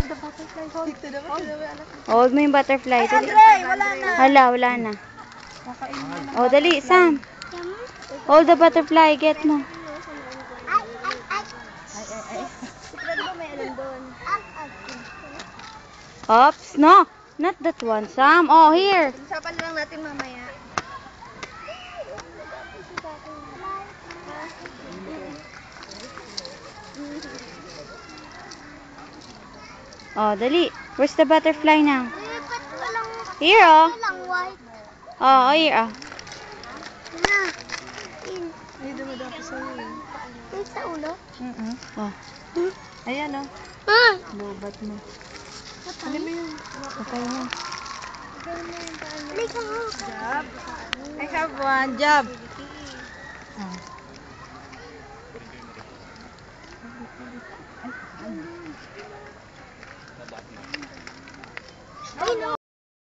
the butterfly. Hold. Hold mo yung butterfly. Dali. Wala na. Hala, wala na. Oh, dali, Sam. Hold the butterfly. Get mo. Sigurado ba may alam doon? Oops, no. Not that one, Sam. Oh, here. Usapan lang natin mamaya. Oh, dali. Where's the butterfly now? Here, oh. Oh, here, oh. Ay, dumadapo sa'yo eh. Sa ulo? Oh. Ayan o. Lobat mo. Ano ba yun? Okay na. Job. I have one job. Ay, no.